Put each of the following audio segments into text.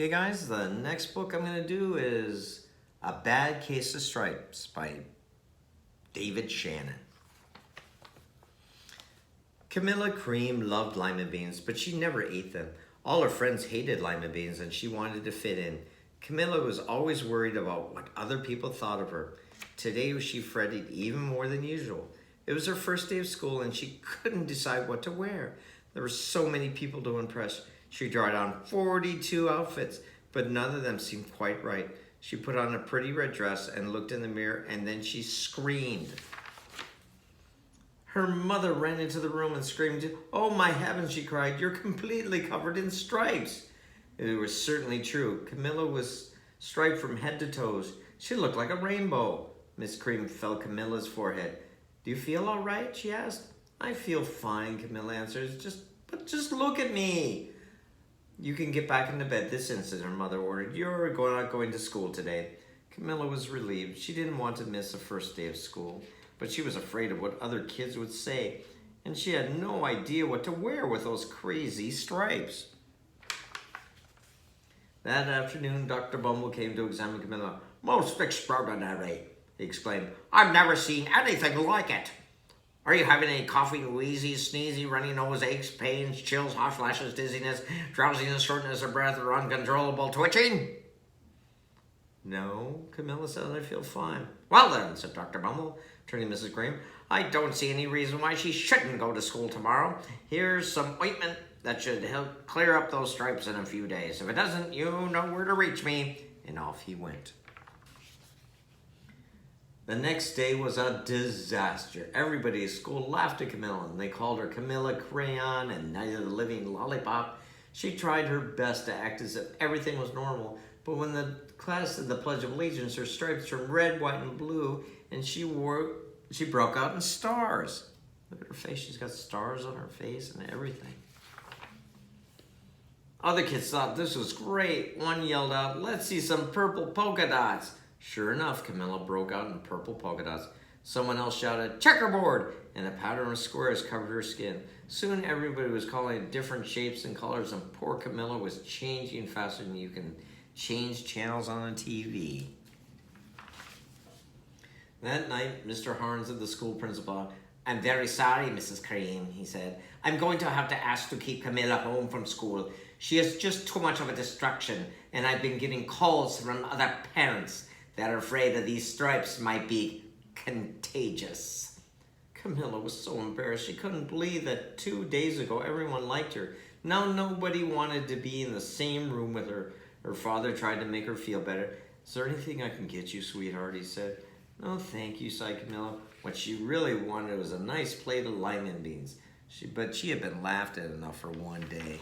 Okay guys, the next book I'm going to do is A Bad Case of Stripes by David Shannon. Camilla Cream loved lima beans, but she never ate them. All her friends hated lima beans and she wanted to fit in. Camilla was always worried about what other people thought of her. Today she fretted even more than usual. It was her first day of school and she couldn't decide what to wear. There were so many people to impress. She tried on 42 outfits, but none of them seemed quite right. She put on a pretty red dress and looked in the mirror, and then she screamed. Her mother ran into the room and screamed, "Oh my heavens," she cried, "you're completely covered in stripes." It was certainly true. Camilla was striped from head to toes. She looked like a rainbow. Miss Cream felt Camilla's forehead. "Do you feel all right?" she asked. "I feel fine," Camilla answered. Just look at me." "You can get back into bed this instant," her mother ordered. "You're not going to school today." Camilla was relieved. She didn't want to miss the first day of school, but she was afraid of what other kids would say, and she had no idea what to wear with those crazy stripes. That afternoon, Dr. Bumble came to examine Camilla. "Most extraordinary," he exclaimed. "I've never seen anything like it. Are you having any coughing, wheezy, sneezy, runny nose, aches, pains, chills, hot flashes, dizziness, drowsiness, shortness of breath, or uncontrollable twitching?" "No," Camilla said, "I feel fine." "Well then," said Dr. Bumble, turning to Mrs. Cream, "I don't see any reason why she shouldn't go to school tomorrow. Here's some ointment that should help clear up those stripes in a few days. If it doesn't, you know where to reach me." And off he went. The next day was a disaster. Everybody at school laughed at Camilla, and they called her Camilla Crayon and Night of the Living Lollipop. She tried her best to act as if everything was normal, but when the class did the Pledge of Allegiance, her stripes turned red, white, and blue, and she broke out in stars. Look at her face. She's got stars on her face and everything. Other kids thought this was great. One yelled out, "Let's see some purple polka dots." Sure enough, Camilla broke out in purple polka dots. Someone else shouted, "Checkerboard!" and a pattern of squares covered her skin. Soon everybody was calling it different shapes and colors, and poor Camilla was changing faster than you can change channels on a TV. That night, Mr. Harns, the school principal, "I'm very sorry, Mrs. Cream," he said. "I'm going to have to ask to keep Camilla home from school. She is just too much of a distraction, and I've been getting calls from other parents that are afraid that these stripes might be contagious." Camilla was so embarrassed. She couldn't believe that 2 days ago everyone liked her. Now nobody wanted to be in the same room with her. Her father tried to make her feel better. "Is there anything I can get you, sweetheart?" he said. "No, thank you," sighed Camilla. What she really wanted was a nice plate of lima beans. But she had been laughed at enough for one day.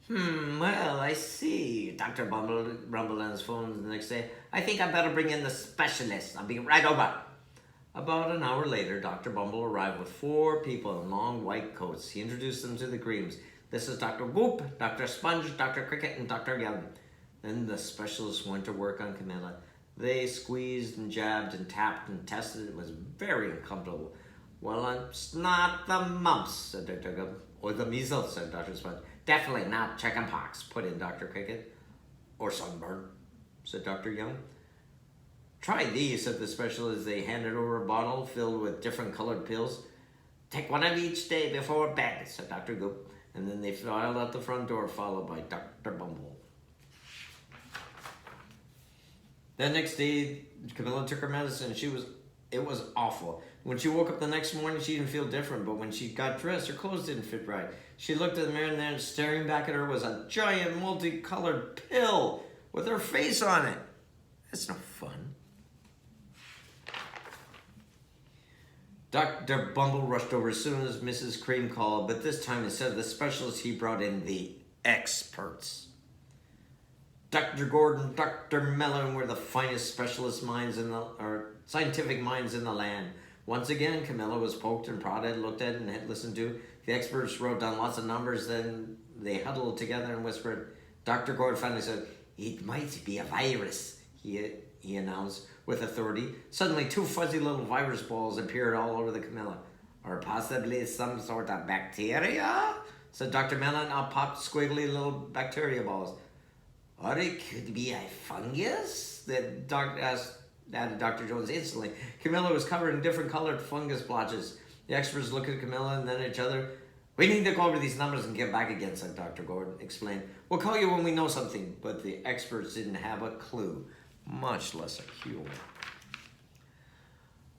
Well, I see." Dr. Bumble rumbled on his phone the next day. "I think I better bring in the specialist. I'll be right over." About an hour later, Dr. Bumble arrived with 4 people in long white coats. He introduced them to the Creams. "This is Dr. Whoop, Dr. Sponge, Dr. Cricket, and Dr. Young." Then the specialist went to work on Camilla. They squeezed and jabbed and tapped and tested. It was very uncomfortable. "Well, it's not the mumps," said Dr. Young. "Or the measles," said Dr. Sponge. "Definitely not chickenpox," put in Dr. Cricket. "Or sunburn," said Dr. Young. "Try these," said the specialist as they handed over a bottle filled with different colored pills. "Take one of each day before bed," said Dr. Goop. And then they filed out the front door, followed by Dr. Bumble. That next day, Camilla took her medicine. It was awful. When she woke up the next morning, she didn't feel different, but when she got dressed, her clothes didn't fit right. She looked at the mirror, and there, staring back at her, was a giant multicolored pill with her face on it. That's no fun. Dr. Bumble rushed over as soon as Mrs. Cream called, but this time, instead of the specialist, he brought in the experts. Dr. Gordon, Dr. Mellon were the finest scientific minds in the land. Once again, Camilla was poked and prodded, looked at, and listened to. The experts wrote down lots of numbers, then they huddled together and whispered. Dr. Gordon finally said, "It might be a virus," he announced with authority. Suddenly, 2 fuzzy little virus balls appeared all over the Camilla. "Or possibly some sort of bacteria?" said Dr. Mellon. Out popped squiggly little bacteria balls. Or it could be a fungus? Added Dr. Jones instantly. Camilla was covered in different colored fungus blotches. The experts looked at Camilla and then at each other. We need to go over these numbers and get back again, said Dr. Gordon explained. We'll call you when we know something. But the experts didn't have a clue, much less a cure.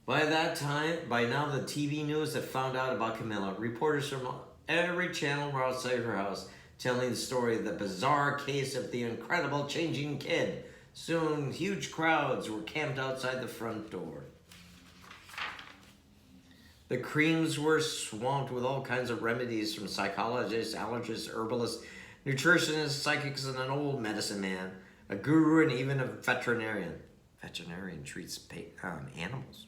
By now the TV news had found out about Camilla. Reporters from every channel were outside her house, telling the story of the bizarre case of the incredible changing kid. Soon, huge crowds were camped outside the front door. The creams were swamped with all kinds of remedies from psychologists, allergists, herbalists, nutritionists, psychics, and an old medicine man, a guru, and even a veterinarian. Veterinarian treats animals.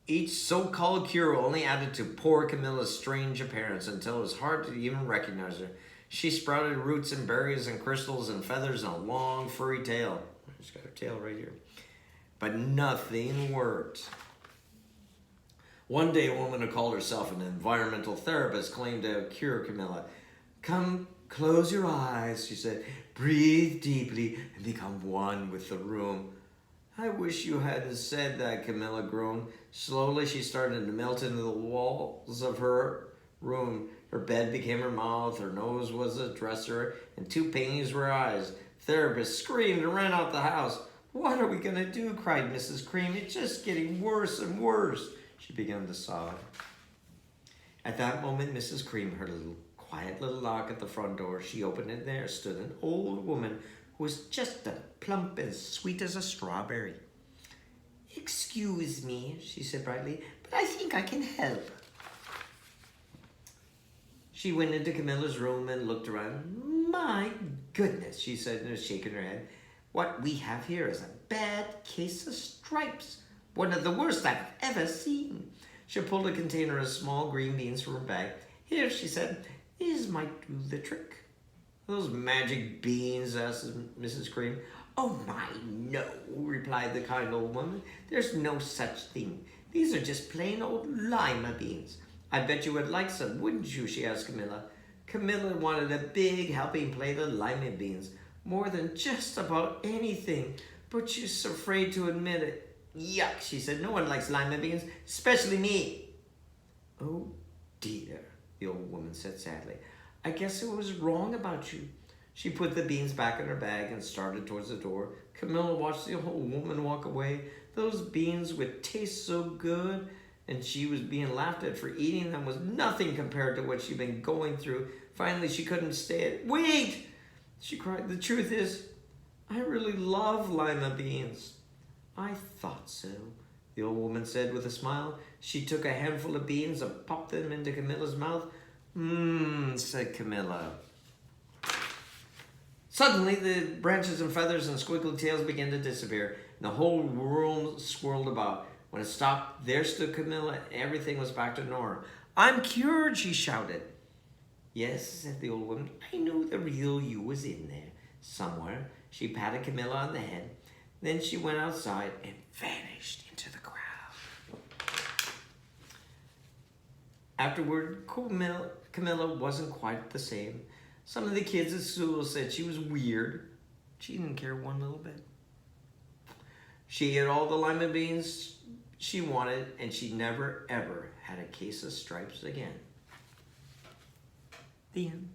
Each so-called cure only added to poor Camilla's strange appearance until it was hard to even recognize her. She sprouted roots and berries and crystals and feathers and a long furry tail. She's got her tail right here. But nothing worked. One day, a woman who called herself an environmental therapist claimed to cure Camilla. Come, close your eyes, she said. Breathe deeply and become one with the room. I wish you hadn't said that, Camilla groaned. Slowly, she started to melt into the walls of her room. Her bed became her mouth, her nose was a dresser, and 2 paintings were her eyes. Therapist screamed and ran out the house. What are we going to do? Cried Mrs. Cream. It's just getting worse and worse. She began to sob. At that moment, Mrs. Cream heard a quiet little knock at the front door. She opened it, and there stood an old woman who was just as plump and sweet as a strawberry. Excuse me, she said brightly, but I think I can help. She went into Camilla's room and looked around. My goodness, she said, and was shaking her head. What we have here is a bad case of stripes. One of the worst I've ever seen. She pulled a container of small green beans from her bag. Here, she said, these might do the trick. Those magic beans, asked Mrs. Cream. Oh my, no, replied the kind old woman. There's no such thing. These are just plain old lima beans. I bet you would like some, wouldn't you? She asked Camilla. Camilla wanted a big helping plate of lima beans, more than just about anything, but she's afraid to admit it. Yuck, she said. No one likes lima beans, especially me. Oh dear, the old woman said sadly. I guess it was wrong about you. She put the beans back in her bag and started towards the door. Camilla watched the old woman walk away. Those beans would taste so good, and she was being laughed at for eating them was nothing compared to what she'd been going through. Finally, she couldn't stay it. Wait, she cried. The truth is, I really love lima beans. I thought so, the old woman said with a smile. She took a handful of beans and popped them into Camilla's mouth. Said Camilla. Suddenly, the branches and feathers and squiggly tails began to disappear, and the whole room swirled about. When it stopped, there stood Camilla, and everything was back to normal. I'm cured, she shouted. Yes, said the old woman. I knew the real you was in there somewhere. She patted Camilla on the head. Then she went outside and vanished into the crowd. Afterward, Camilla wasn't quite the same. Some of the kids at school said she was weird. She didn't care one little bit. She ate all the lima beans she wanted, and she never, ever had a case of stripes again. The end.